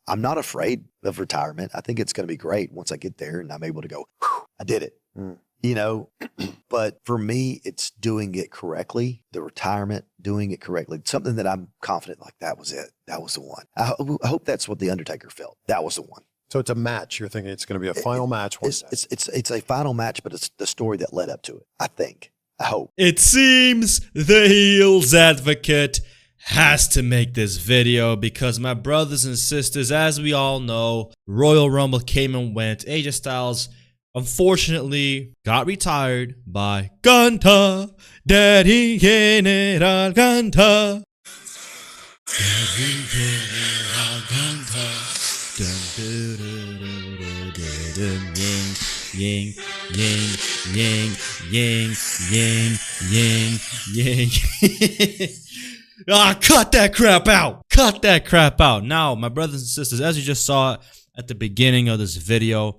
I'm not afraid of retirement. I think it's going to be great once I get there and I'm able to go, I did it. But for me, it's doing it correctly, the retirement, doing it correctly, something that I'm confident like that was it. That was the one. I hope that's what the Undertaker felt. That was the one. So it's a match. You're thinking it's going to be a final match one day. It's a final match, but it's the story that led up to it. I think. I hope. It seems the heels advocate has to make this video because my brothers and sisters, as we all know, Royal Rumble came and went. AJ Styles unfortunately got retired by Gunther. Daddy General Gunther. Daddy General Gunther. Ying, ying, ying, ying, ying, ying, ying, ying. Cut that crap out. Cut that crap out. Now, my brothers and sisters, as you just saw at the beginning of this video,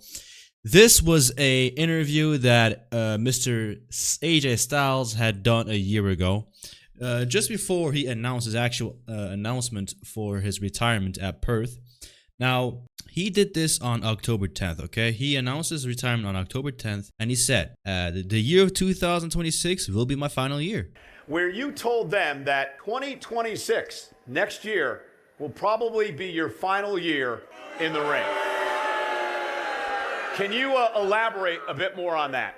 this was a interview that Mr. AJ Styles had done a year ago, just before he announced his actual announcement for his retirement at Perth. Now, he did this on October 10th, okay? He announced his retirement on October 10th, and he said, the year of 2026 will be my final year. Where you told them that 2026, next year, will probably be your final year in the ring. Can you elaborate a bit more on that?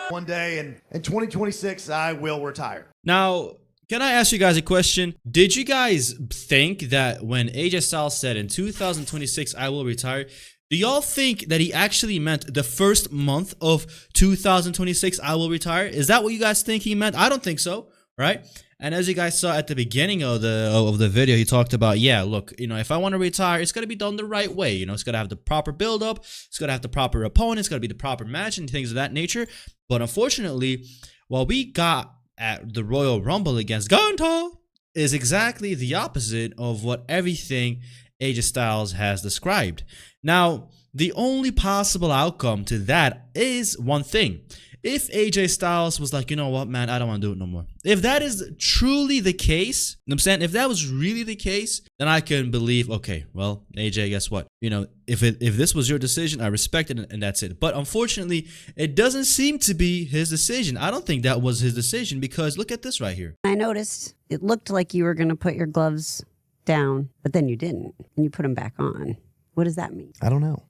One day in 2026, I will retire. Now, can I ask you guys a question? Did you guys think that when AJ Styles said in 2026, I will retire, do y'all think that he actually meant the first month of 2026, I will retire? Is that what you guys think he meant? I don't think so, right? And as you guys saw at the beginning of the video, he talked about, yeah, look, if I want to retire, it's got to be done the right way. It's got to have the proper build-up. It's got to have the proper opponent. It's got to be the proper match and things of that nature. But unfortunately, what we got at the Royal Rumble against Gunther is exactly the opposite of what everything AJ Styles has described. Now, the only possible outcome to that is one thing. If AJ Styles was like, you know what, man, I don't want to do it no more. If that is truly the case, you know what I'm saying? If that was really the case, then I can believe, okay, well, AJ, guess what? If this was your decision, I respect it and that's it. But unfortunately, it doesn't seem to be his decision. I don't think that was his decision because look at this right here. I noticed it looked like you were going to put your gloves down, but then you didn't, and you put them back on. What does that mean? I don't know.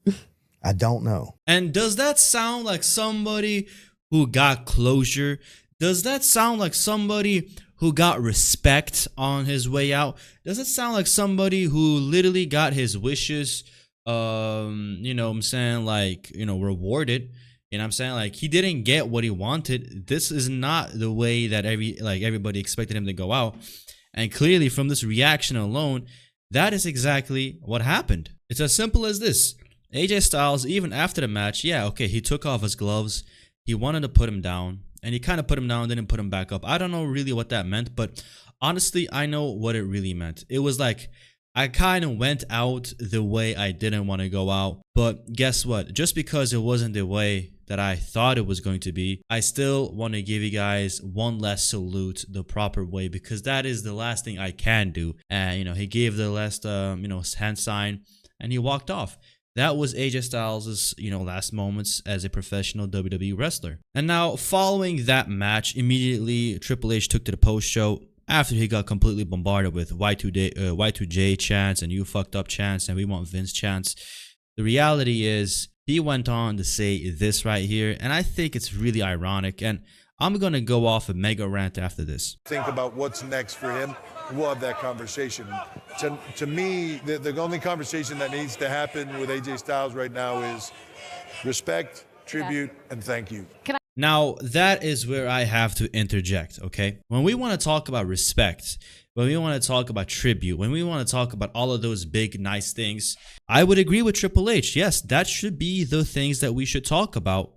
I don't know. And does that sound like somebody who got closure? Does that sound like somebody who got respect on his way out? Does it sound like somebody who literally got his wishes, rewarded? I'm saying? Like, he didn't get what he wanted. This is not the way that everybody expected him to go out. And clearly from this reaction alone, that is exactly what happened. It's as simple as this. AJ Styles, even after the match, yeah, okay, he took off his gloves. He wanted to put him down, and he kind of put him down, didn't put him back up. I don't know really what that meant, but honestly, I know what it really meant. It was like, I kind of went out the way I didn't want to go out, but guess what? Just because it wasn't the way that I thought it was going to be, I still want to give you guys one last salute the proper way, because that is the last thing I can do. And, he gave the last, hand sign, and he walked off. That was AJ Styles' last moments as a professional WWE wrestler. And now, following that match, immediately Triple H took to the post-show after he got completely bombarded with Y2J chants and you fucked up chants and we want Vince chants. The reality is, he went on to say this right here, and I think it's really ironic. And I'm going to go off a mega rant after this. Think about what's next for him. We'll have that conversation. To me, the only conversation that needs to happen with AJ Styles right now is respect, tribute, and thank you. Now, that is where I have to interject, okay? When we want to talk about respect, when we want to talk about tribute, when we want to talk about all of those big, nice things, I would agree with Triple H. Yes, that should be the things that we should talk about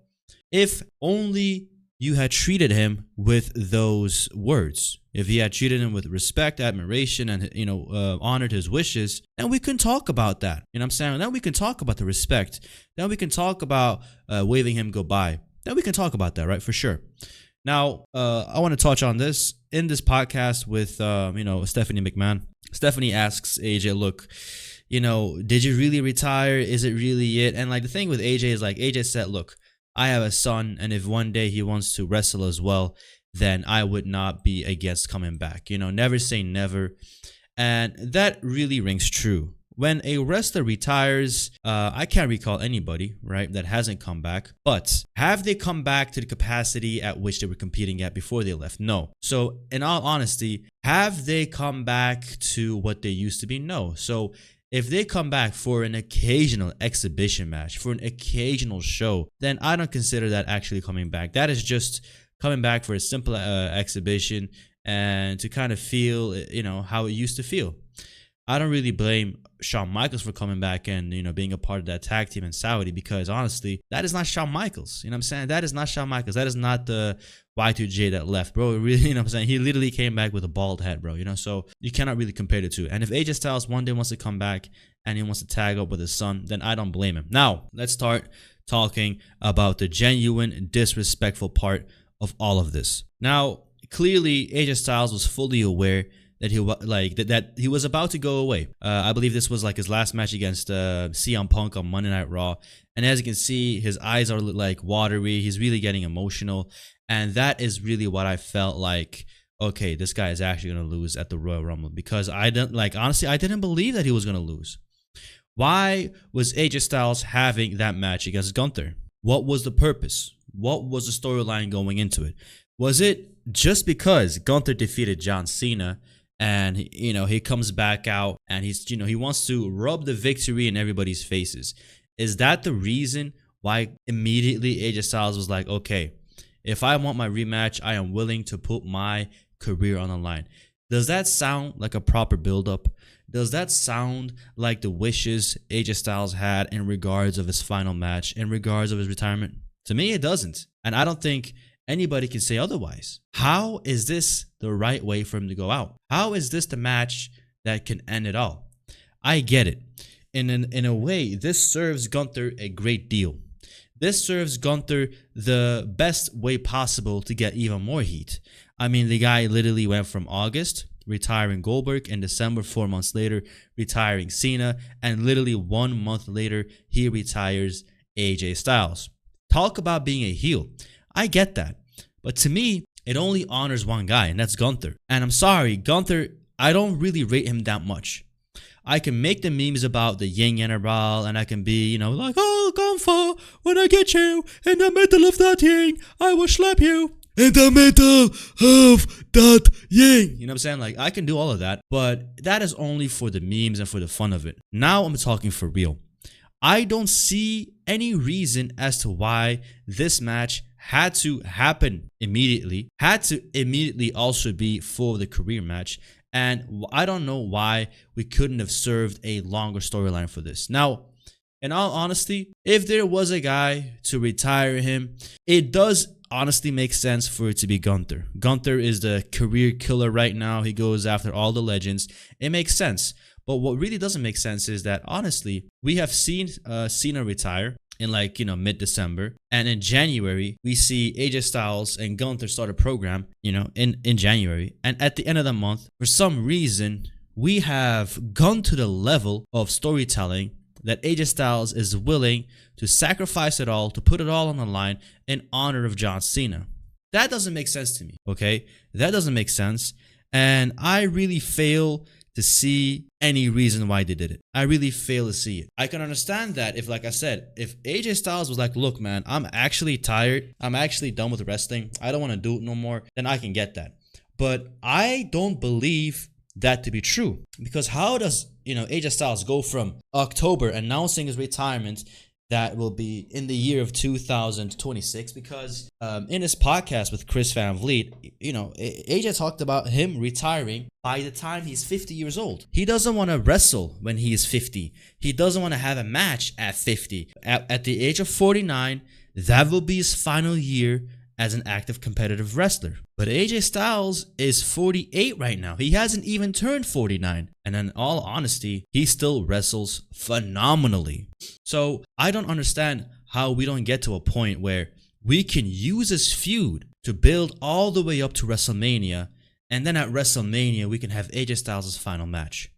if only you had treated him with those words. If he had treated him with respect, admiration, and honored his wishes, then we can talk about that. You know what I'm saying? Then we can talk about the respect. Then we can talk about waving him goodbye. Then we can talk about that, right? For sure. Now, I want to touch on this in this podcast with Stephanie McMahon. Stephanie asks AJ, look, did you really retire? Is it really it? And like the thing with AJ is like AJ said, look, I have a son, and if one day he wants to wrestle as well, then I would not be against coming back. Never say never. And that really rings true. When a wrestler retires, I can't recall anybody, right, that hasn't come back. But have they come back to the capacity at which they were competing at before they left? No. So in all honesty, have they come back to what they used to be? No. So if they come back for an occasional exhibition match, for an occasional show, then I don't consider that actually coming back. That is just coming back for a simple exhibition and to kind of feel, how it used to feel. I don't really blame Shawn Michaels for coming back and, being a part of that tag team in Saudi, because honestly, that is not Shawn Michaels. You know what I'm saying? That is not Shawn Michaels. That is not the Y2J that left, bro. Really, you know what I'm saying? He literally came back with a bald head, bro. So you cannot really compare the two. And if AJ Styles one day wants to come back and he wants to tag up with his son, then I don't blame him. Now, let's start talking about the genuine disrespectful part of all of this. Now, clearly, AJ Styles was fully aware that he was about to go away. I believe this was like his last match against CM Punk on Monday Night Raw. And as you can see, his eyes are like watery. He's really getting emotional. And that is really what I felt like, okay, this guy is actually going to lose at the Royal Rumble, because honestly, I didn't believe that he was going to lose. Why was AJ Styles having that match against Gunther? What was the purpose? What was the storyline going into it? Was it just because Gunther defeated John Cena and he comes back out and he wants to rub the victory in everybody's faces? Is that the reason why immediately AJ Styles was like, okay, if I want my rematch, I am willing to put my career on the line? Does that sound like a proper build-up? Does that sound like the wishes AJ Styles had in regards of his final match, in regards of his retirement? To me, it doesn't. And I don't think anybody can say otherwise. How is this the right way for him to go out? How is this the match that can end it all? I get it. In a way, this serves Gunther a great deal. This serves Gunther the best way possible to get even more heat. I mean, the guy literally went from August, retiring Goldberg, in December, 4 months later, retiring Cena, and literally 1 month later, he retires AJ Styles. Talk about being a heel. I get that. But to me, it only honors one guy, and that's Gunther. And I'm sorry, Gunther, I don't really rate him that much. I can make the memes about the yin general, and I can be, like, oh, Gunther, when I get you in the middle of that yin, I will slap you in the middle of that yin. You know what I'm saying? Like, I can do all of that, but that is only for the memes and for the fun of it. Now I'm talking for real. I don't see any reason as to why this match had to happen immediately, had to immediately also be for the career match. And I don't know why we couldn't have served a longer storyline for this. Now, in all honesty, if there was a guy to retire him, it does honestly make sense for it to be Gunther. Gunther is the career killer right now. He goes after all the legends. It makes sense. But what really doesn't make sense is that, honestly, we have seen Cena retire in mid-December. And in January, we see AJ Styles and Gunther start a program, in January. And at the end of the month, for some reason, we have gone to the level of storytelling that AJ Styles is willing to sacrifice it all, to put it all on the line in honor of John Cena. That doesn't make sense to me, okay? That doesn't make sense. And I really fail to see any reason why they did it. I really fail to see it. I can understand that if, like I said, if AJ Styles was like, look, man, I'm actually tired. I'm actually done with wrestling. I don't want to do it no more. Then I can get that. But I don't believe that to be true. Because how does, AJ Styles go from October announcing his retirement that will be in the year of 2026, because in his podcast with Chris Van Vliet, AJ talked about him retiring by the time he's 50 years old. He doesn't want to wrestle when he is 50. He doesn't want to have a match at 50. At the age of 49, that will be his final year as an active competitive wrestler. But AJ Styles is 48 right now. He hasn't even turned 49. And in all honesty, he still wrestles phenomenally. So I don't understand how we don't get to a point where we can use this feud to build all the way up to WrestleMania And then at WrestleMania, we can have AJ Styles' final match.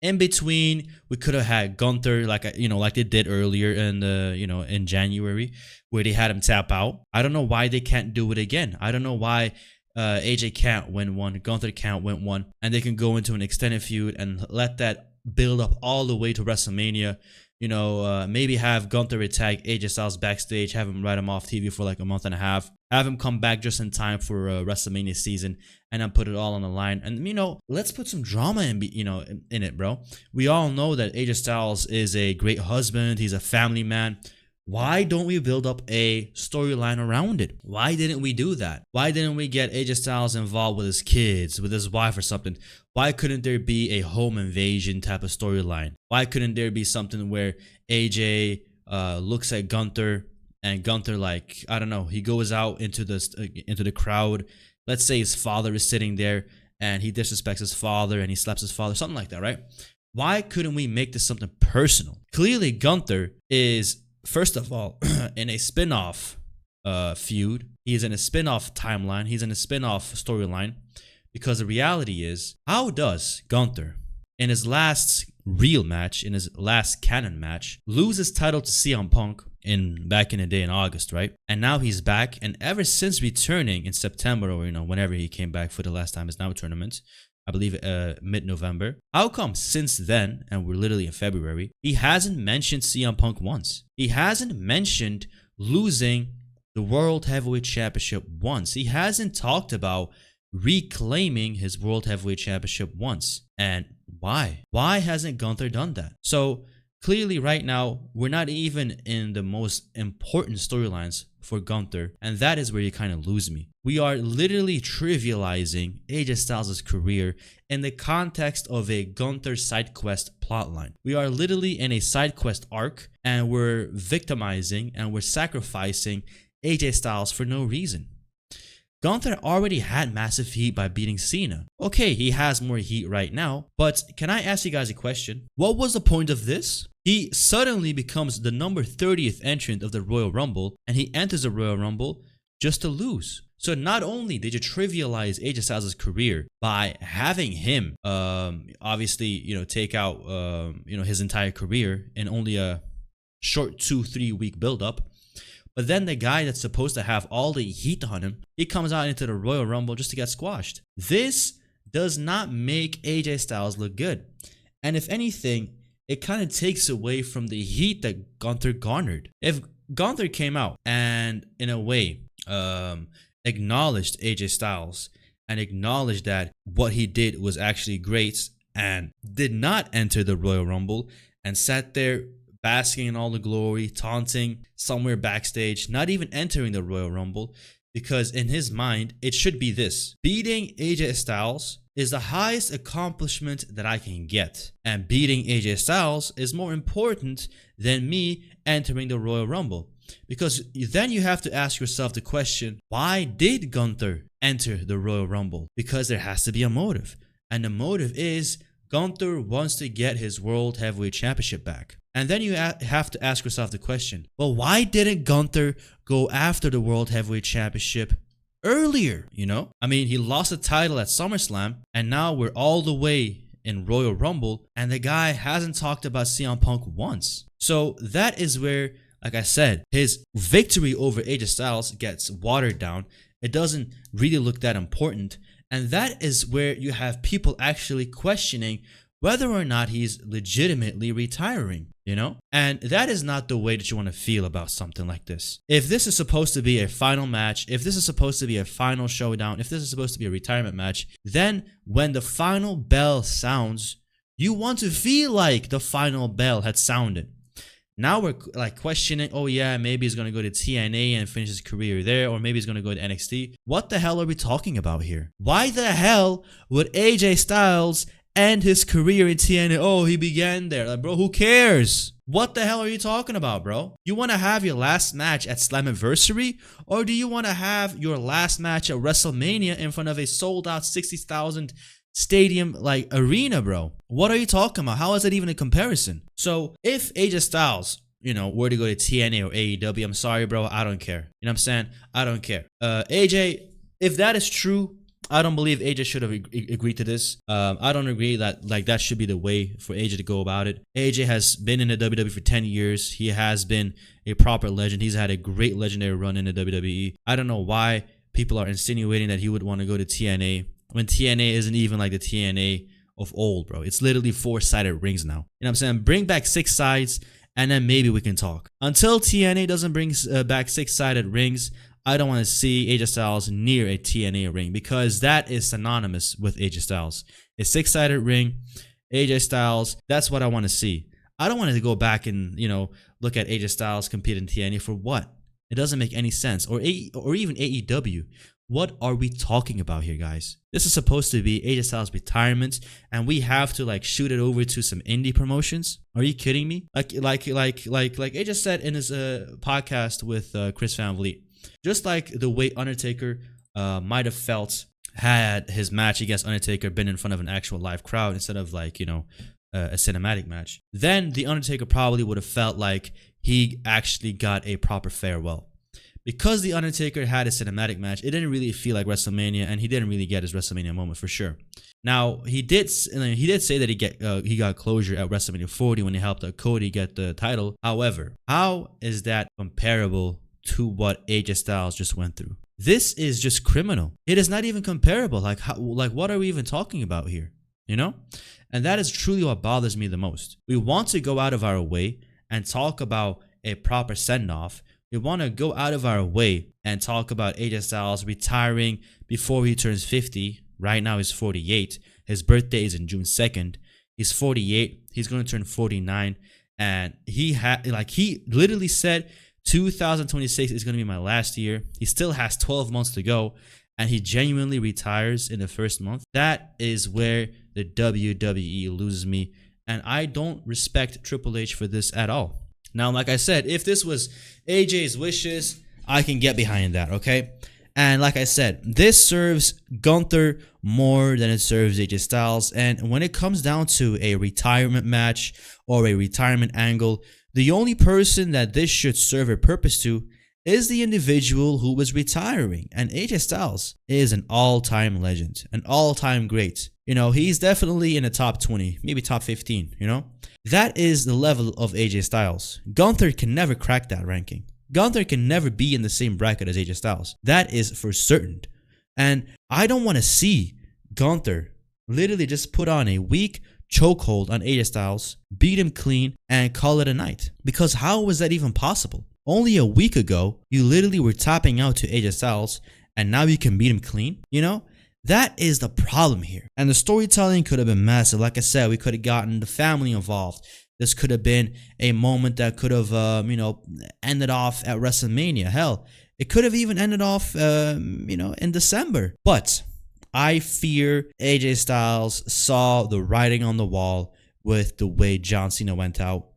In between, we could have had Gunther, like they did earlier in January, where they had him tap out. I don't know why they can't do it again. I don't know why AJ can't win one, Gunther can't win one, and they can go into an extended feud and let that build up all the way to WrestleMania. Maybe have Gunther attack AJ Styles backstage, have him write him off TV for like a month and a half, have him come back just in time for WrestleMania season, and then put it all on the line. And let's put some drama in it, bro. We all know that AJ Styles is a great husband. He's a family man. Why don't we build up a storyline around it? Why didn't we do that? Why didn't we get AJ Styles involved with his kids, with his wife or something? Why couldn't there be a home invasion type of storyline? Why couldn't there be something where AJ looks at Gunther and Gunther, like, I don't know, he goes out into the crowd. Let's say his father is sitting there and he disrespects his father and he slaps his father, something like that, right? Why couldn't we make this something personal? Clearly, Gunther is, first of all, in a spin-off feud. He is in a spin-off timeline. He's in a spin-off storyline. Because the reality is, how does Gunther, in his last real match, in his last canon match, lose his title to CM Punk back in the day in August, right? And now he's back, and ever since returning in September, or whenever he came back for the last time, his now tournament, I believe mid-November. How come since then, and we're literally in February, he hasn't mentioned CM Punk once? He hasn't mentioned losing the World Heavyweight Championship once. He hasn't talked about reclaiming his World Heavyweight Championship once. And why? Why hasn't Gunther done that? So clearly right now, we're not even in the most important storylines for Gunther, and that is where you kind of lose me. We are literally trivializing AJ Styles' career in the context of a Gunther side quest plotline. We are literally in a side quest arc, and we're victimizing and we're sacrificing AJ Styles for no reason. Gunther already had massive heat by beating Cena. Okay, he has more heat right now, but can I ask you guys a question? What was the point of this? He suddenly becomes the number 30th entrant of the Royal Rumble, and he enters the Royal Rumble just to lose. So not only did you trivialize AJ Styles' career by having him, obviously, take out, his entire career in only a short 2-3 week build-up, but then the guy that's supposed to have all the heat on him, he comes out into the Royal Rumble just to get squashed. This does not make AJ Styles look good. And if anything, it kind of takes away from the heat that Gunther garnered. If Gunther came out and, in a way, acknowledged AJ Styles and acknowledged that what he did was actually great and did not enter the Royal Rumble and sat there basking in all the glory, taunting somewhere backstage, not even entering the Royal Rumble, because in his mind, it should be this: beating AJ Styles is the highest accomplishment that I can get, and beating AJ Styles is more important than me entering the Royal Rumble. Because then you have to ask yourself the question, why did Gunther enter the Royal Rumble? Because there has to be a motive, and the motive is Gunther wants to get his World Heavyweight Championship back. And then you have to ask yourself the question, well, why didn't Gunther go after the World Heavyweight Championship earlier? I mean, he lost the title at SummerSlam, and now we're all the way in Royal Rumble, and the guy hasn't talked about CM Punk once. So that is where, like I said, his victory over AJ Styles gets watered down. It doesn't really look that important. And that is where you have people actually questioning whether or not he's legitimately retiring, And that is not the way that you want to feel about something like this. If this is supposed to be a final match, if this is supposed to be a final showdown, if this is supposed to be a retirement match, then when the final bell sounds, you want to feel like the final bell had sounded. Now we're like questioning, oh yeah, maybe he's going to go to TNA and finish his career there, or maybe he's going to go to NXT. What the hell are we talking about here? Why the hell would AJ Styles end his career in TNA? Oh, he began there. Like, bro, who cares? What the hell are you talking about, bro? You want to have your last match at Slammiversary? Or do you want to have your last match at WrestleMania in front of a sold-out 60,000 stadium arena, bro? What are you talking about? How is that even a comparison? So if AJ Styles, were to go to TNA or AEW, I'm sorry, bro, I don't care. You know what I'm saying? I don't care. AJ, if that is true, I don't believe AJ should have agreed to this. I don't agree that like that should be the way for AJ to go about it. AJ has been in the WWE for 10 years. He has been a proper legend. He's had a great legendary run in the WWE. I don't know why people are insinuating that he would want to go to TNA when TNA isn't even like the TNA of old, bro. It's literally 4-sided rings now. You know what I'm saying? Bring back 6 sides and then maybe we can talk. Until TNA doesn't bring back 6-sided rings, I don't want to see AJ Styles near a TNA ring because that is synonymous with AJ Styles. A 6-sided ring, AJ Styles, that's what I want to see. I don't want to go back and, look at AJ Styles compete in TNA for what? It doesn't make any sense. Or even AEW. What are we talking about here, guys? This is supposed to be AJ Styles' retirement, and we have to like shoot it over to some indie promotions. Are you kidding me? Like AJ said in his podcast with Chris Van Vliet, just like the way Undertaker might have felt had his match against Undertaker been in front of an actual live crowd instead of like a cinematic match, then the Undertaker probably would have felt like he actually got a proper farewell. Because the Undertaker had a cinematic match, it didn't really feel like WrestleMania, and he didn't really get his WrestleMania moment for sure. Now he did say that he got closure at WrestleMania 40 when he helped Cody get the title. However, how is that comparable to what AJ Styles just went through? This is just criminal. It is not even comparable. Like what are we even talking about here? And that is truly what bothers me the most. We want to go out of our way and talk about a proper send-off. We want to go out of our way and talk about AJ Styles retiring before he turns 50. Right now he's 48. His birthday is in June 2nd. He's 48. He's going to turn 49. And he literally said 2026 is going to be my last year. He still has 12 months to go. And he genuinely retires in the first month. That is where the WWE loses me. And I don't respect Triple H for this at all. Now, like I said, if this was AJ's wishes, I can get behind that, okay? And like I said, this serves Gunther more than it serves AJ Styles. And when it comes down to a retirement match or a retirement angle, the only person that this should serve a purpose to is the individual who was retiring. And AJ Styles is an all-time legend, an all-time great. He's definitely in the top 20, maybe top 15, That is the level of AJ Styles. Gunther can never crack that ranking. Gunther can never be in the same bracket as AJ Styles. That is for certain. And I don't want to see Gunther literally just put on a weak chokehold on AJ Styles, beat him clean, and call it a night. Because how was that even possible? Only a week ago, you literally were tapping out to AJ Styles, and now you can beat him clean? That is the problem here. And the storytelling could have been massive. Like I said, we could have gotten the family involved. This could have been a moment that could have, ended off at WrestleMania. Hell, it could have even ended off, in December. But I fear AJ Styles saw the writing on the wall with the way John Cena went out.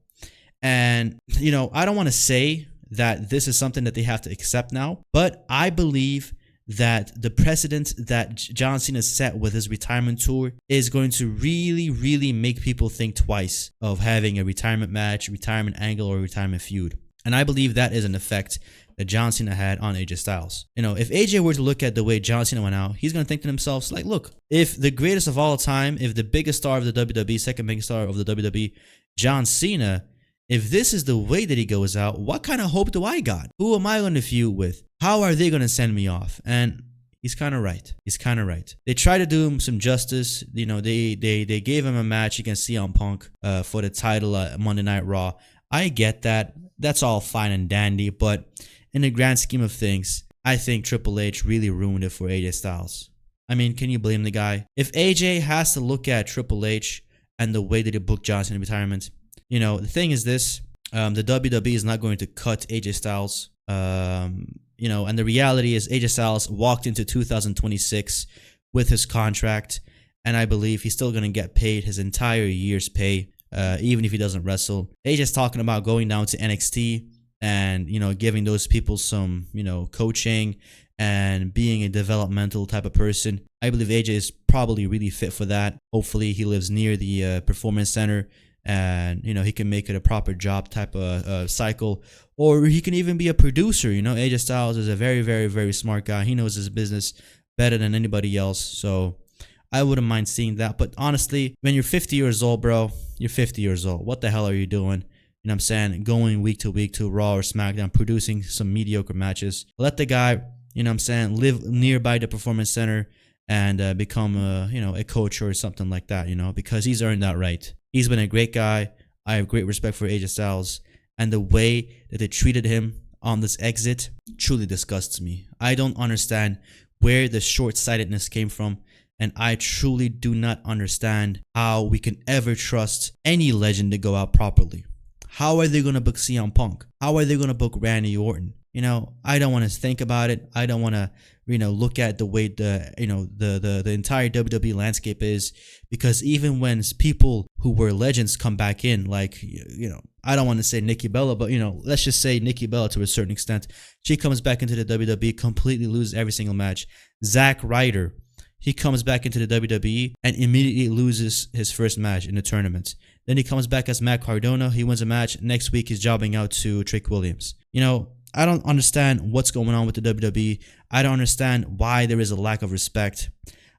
And, I don't want to say that this is something that they have to accept now, but I believe that the precedent that John Cena set with his retirement tour is going to really, really make people think twice of having a retirement match, retirement angle, or retirement feud. And I believe that is an effect that John Cena had on AJ Styles. If AJ were to look at the way John Cena went out, he's going to think to himself, like, look, if the greatest of all time, if the biggest star of the WWE, second biggest star of the WWE, John Cena, if this is the way that he goes out, what kind of hope do I got? Who am I going to feud with? How are they going to send me off? And he's kind of right. He's kind of right. They tried to do him some justice. They gave him a match against CM Punk for the title at Monday Night Raw. I get that. That's all fine and dandy. But in the grand scheme of things, I think Triple H really ruined it for AJ Styles. I mean, can you blame the guy? If AJ has to look at Triple H and the way that he booked Johnson in retirement, the thing is this, the WWE is not going to cut AJ Styles. And the reality is AJ Styles walked into 2026 with his contract, and I believe he's still going to get paid his entire year's pay, even if he doesn't wrestle. AJ's talking about going down to NXT and, giving those people some, coaching and being a developmental type of person. I believe AJ is probably really fit for that. Hopefully he lives near the performance center and, he can make it a proper job type of cycle. Or he can even be a producer. AJ Styles is a very, very, very smart guy. He knows his business. better than anybody else. So I wouldn't mind seeing that. But honestly, when you're 50 years old, bro, you're 50 years old. What the hell are you doing? You know what I'm saying? Going week to Raw or SmackDown, producing some mediocre matches. Let the guy, you know what I'm saying, live nearby the Performance Center and become a coach or something like that, because he's earned that right. He's been a great guy. I have great respect for AJ Styles, and the way that they treated him on this exit truly disgusts me. I don't understand where the short-sightedness came from, and I truly do not understand how we can ever trust any legend to go out properly. How are they going to book CM Punk? How are they going to book Randy Orton? I don't want to think about it. I don't want to, look at the way the entire WWE landscape is, because even when people who were legends come back in, like, I don't want to say Nikki Bella, but, let's just say Nikki Bella to a certain extent. She comes back into the WWE, completely loses every single match. Zack Ryder, he comes back into the WWE and immediately loses his first match in the tournament. Then he comes back as Matt Cardona. He wins a match. Next week, he's jobbing out to Trick Williams. I don't understand what's going on with the WWE. I don't understand why there is a lack of respect.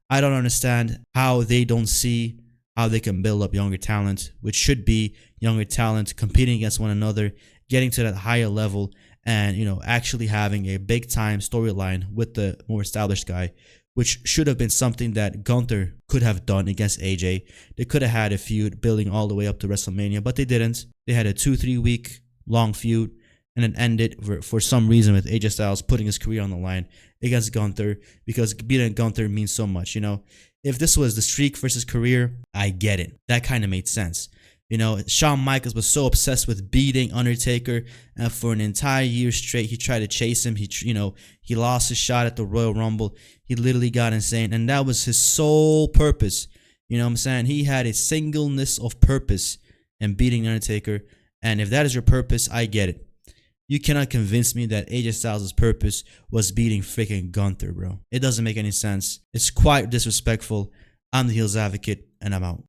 I don't understand how they don't see how they can build up younger talent, which should be younger talent competing against one another, getting to that higher level, and actually having a big time storyline with the more established guy, which should have been something that Gunther could have done against AJ. They could have had a feud building all the way up to WrestleMania, but they didn't. They had a 2-3 week long feud, and then ended for some reason with AJ Styles putting his career on the line against Gunther, because beating Gunther means so much. If this was the streak versus career, I get it. That kind of made sense. Shawn Michaels was so obsessed with beating Undertaker, and for an entire year straight, he tried to chase him. He lost his shot at the Royal Rumble. He literally got insane, and that was his sole purpose. You know what I'm saying? He had a singleness of purpose in beating Undertaker, and if that is your purpose, I get it. You cannot convince me that AJ Styles' purpose was beating freaking Gunther, bro. It doesn't make any sense. It's quite disrespectful. I'm the Heels Advocate, and I'm out.